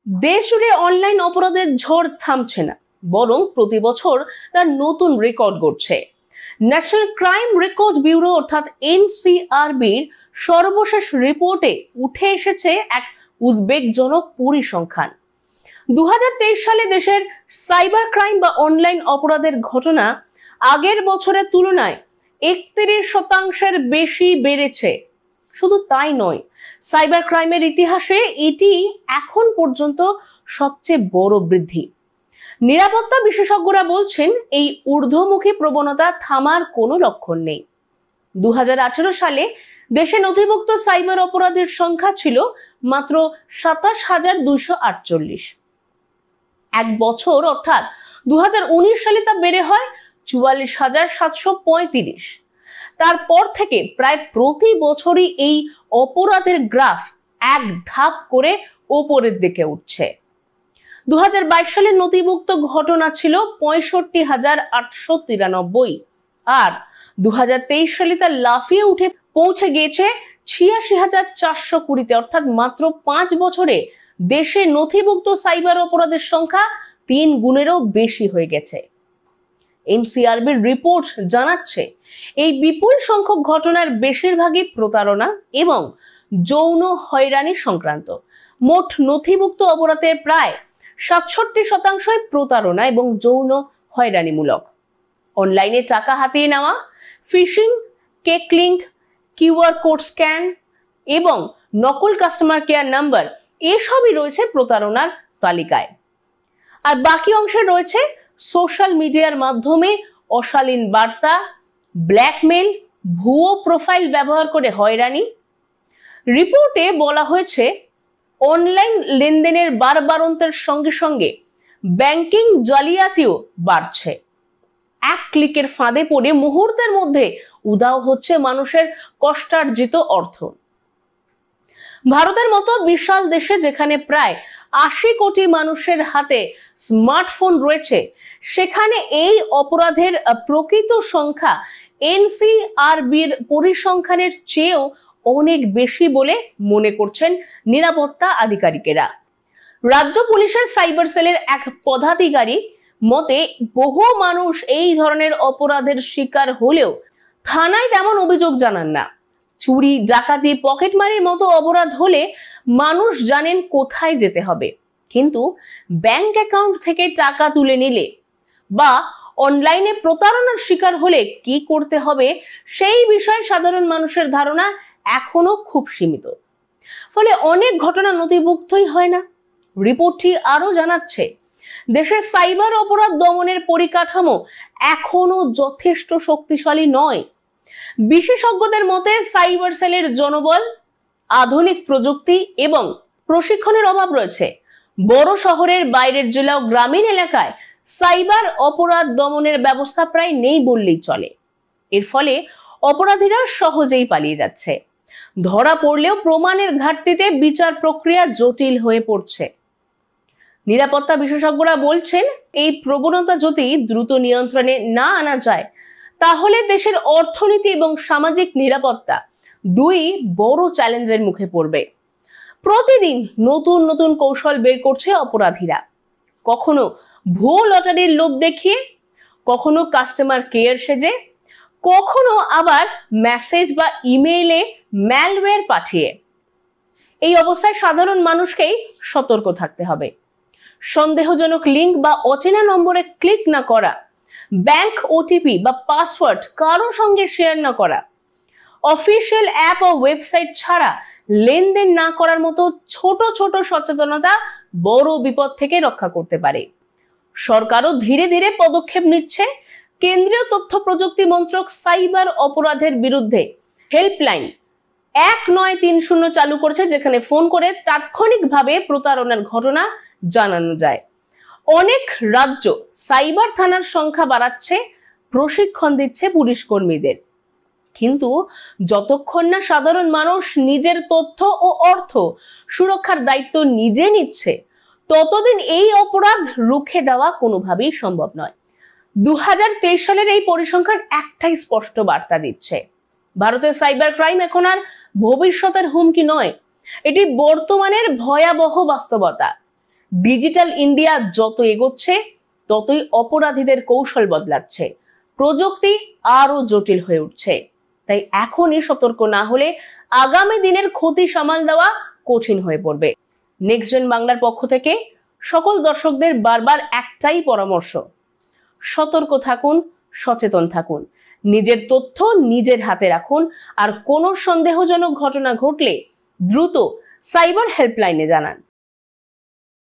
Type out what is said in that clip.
দেশ জুড়ে অনলাইন অপরাধের ঝড় থামছে না, বরং প্রতি বছর তার নতুন রেকর্ড গড়ছে। ন্যাশনাল ক্রাইম রেকর্ড ব্যুরো অর্থাৎ এনসিআরবির সর্বশেষ রিপোর্টে উঠে এসেছে এক উদ্বেগজনক পরিসংখ্যান। 2023 সালে দেশের সাইবার ক্রাইম বা অনলাইন অপরাধের ঘটনা আগের বছরের তুলনায় 31% বেশি বেড়েছে। শুধু তাই নয়, সাইবার ক্রাইমের ইতিহাসে এটি এখন পর্যন্ত সবচেয়ে বড় বৃদ্ধি। নিরাপত্তা বিশেষজ্ঞরা বলছেন এই ঊর্ধ্বমুখী প্রবণতা থামার কোনো লক্ষণ নেই। 2018 সালে দেশে নথিভুক্ত সাইবার অপরাধের সংখ্যা ছিল মাত্র 27,248। এক বছর অর্থাৎ 2019 সালে তা বেড়ে হয় 44,735। তারপর থেকে প্রায় প্রতি বছরই এই অপরাধের গ্রাফ এক ধাপ করে ওপরের দিকে উঠছে। 2022 সালে নথিভুক্ত ঘটনা ছিল 65,893 আর 2023 সালে তা লাফিয়ে উঠে পৌঁছে গিয়েছে 86,420-তে। অর্থাৎ মাত্র 5 বছরে দেশে নথিভুক্ত সাইবার অপরাধের সংখ্যা 3 গুণেরও বেশি হয়ে গেছে। এনসিআরবির রিপোর্ট জানাচ্ছে এই বিপুল সংখ্যক ঘটনার বেশিরভাগই প্রতারণা এবং যৌন হয়রানি সংক্রান্ত। মোট নথিভুক্ত অপরাধের প্রায় 67% প্রতারণা এবং যৌন হয়রানিমূলক। অনলাইনে টাকা হাতিয়ে নেওয়া, phishing, fake link, QR code scan এবং নকল কাস্টমার কেয়ার নাম্বার এসবই রয়েছে প্রতারণার তালিকায়। আর বাকি অংশে রয়েছে সোশ্যাল মিডিয়ার মাধ্যমে অশালীন বার্তা, ব্ল্যাকমেল, ভুয়ো প্রোফাইল ব্যবহার করে হয়রানি। রিপোর্টে বলা হয়েছে অনলাইন লেনদেনের বাড়বাড়ন্তের সঙ্গে সঙ্গে ব্যাংকিং জালিয়াতিও বাড়ছে। এক ক্লিকের ফাঁদে পড়ে মুহূর্তের মধ্যে উধাও হচ্ছে মানুষের কষ্টার্জিত অর্থ। ভারতের মতো বিশাল দেশে যেখানে প্রায় 80 কোটি মানুষের হাতে স্মার্টফোন রয়েছে, সেখানে এই অপরাধের প্রকৃত সংখ্যা এনসিআরবির পরিসংখ্যানের চেয়েও অনেক বেশি বলে মনে করছেন নিরাপত্তা আধিকারিকেরা। রাজ্য পুলিশের সাইবার সেলের এক পদাধিকারী মতে বহু মানুষ এই ধরনের অপরাধের শিকার হলেও থানায় তেমন অভিযোগ জানান না। চুরি, ডাকাতি, পকেটমারির মতো অপরাধ হলে মানুষ জানেন কোথায় যেতে হবে, কিন্তু ব্যাংক অ্যাকাউন্ট থেকে টাকা তুলে নিলে বা অনলাইনে প্রতারণার শিকার হলে কি করতে হবে সেই বিষয়ে সাধারণ মানুষের ধারণা এখনো খুব সীমিত। ফলে অনেক ঘটনা নথিভুক্তই হয় না। রিপোর্টটি আরো জানাচ্ছে দেশের সাইবার অপরাধ দমনের পরিকাঠামো এখনো যথেষ্ট শক্তিশালী নয়। বিশেষজ্ঞদের মতে সাইবার সেলের জনবল, আধুনিক প্রযুক্তি এবং প্রশিক্ষণের অভাব রয়েছে। বড় শহরের বাইরের জেলা ও গ্রামীণ এলাকায় সাইবার অপরাধ দমনের ব্যবস্থা প্রায় নেই বললেই চলে। এর ফলে অপরাধীরা সহজেই পালিয়ে যাচ্ছে। ধরা পড়লেও প্রমাণের ঘাটতিতে বিচার প্রক্রিয়া জটিল হয়ে পড়ছে। নিরাপত্তা বিশেষজ্ঞরা বলছেন এই প্রবণতা যদি দ্রুত নিয়ন্ত্রণে না আনা যায়, তাহলে দেশের অর্থনীতি এবং সামাজিক নিরাপত্তা দুই বড় চ্যালেঞ্জের মুখে পড়বে। প্রতিদিন নতুন নতুন কৌশল বের করছে অপরাধীরা, কখনো ভুয়ো লটারির লোভ দেখিয়ে, কখনো কাস্টমার কেয়ার সেজে, কখনো আবার মেসেজ বা ইমেইলে ম্যালওয়্যার পাঠিয়ে। এই অবস্থায় সাধারণ মানুষকেই সতর্ক থাকতে হবে। সন্দেহজনক লিঙ্ক বা অচেনা নম্বরে ক্লিক না করা, ব্যাংক ওটিপি বা পাসওয়ার্ড কারো সঙ্গে শেয়ার না করা, অফিসিয়াল অ্যাপ ও ওয়েবসাইট ছাড়া লেনদেন না করার মতো ছোট ছোট সচেতনতা বড় বিপদ থেকে রক্ষা করতে পারে। সরকারও ধীরে ধীরে পদক্ষেপ নিচ্ছে। কেন্দ্রীয় তথ্য প্রযুক্তি মন্ত্রক সাইবার অপরাধের বিরুদ্ধে হেল্পলাইন 1930 চালু করেছে, যেখানে ফোন করে তাৎক্ষণিকভাবে প্রতারণার ঘটনা জানানো যায়। অনেক রাজ্য সাইবার থানার সংখ্যা বাড়াচ্ছে, প্রশিক্ষণ দিচ্ছে পুলিশ কর্মীদের। কিন্তু যতক্ষণ না সাধারণ মানুষ নিজের তথ্য ও অর্থ সুরক্ষার দায়িত্ব নিজে নিচ্ছে, ততদিন এই অপরাধ রুখে দেওয়া কোনোভাবেই সম্ভব নয়। 2023 সালের এই পরিসংখ্যান একটাই স্পষ্ট বার্তা দিচ্ছে, ভারতের সাইবার ক্রাইম এখন আর ভবিষ্যতের হুমকি নয়, এটি বর্তমানের ভয়াবহ বাস্তবতা। ডিজিটাল ইন্ডিয়া যত এগোচ্ছে ততই অপরাধীদের কৌশল বদলাচ্ছে, প্রযুক্তি আরো জটিল হয়ে উঠছে। তাই এখনই সতর্ক না হলে আগামী দিনের ক্ষতি সামাল দেওয়া কঠিন হয়ে পড়বে। নেক্সট জেন বাংলার পক্ষ থেকে সকল দর্শকদের বারবার একটাই পরামর্শ, সতর্ক থাকুন, সচেতন থাকুন, নিজের তথ্য নিজের হাতে রাখুন, আর কোনো সন্দেহজনক ঘটনা ঘটলে দ্রুত সাইবার হেল্পলাইনে জানান।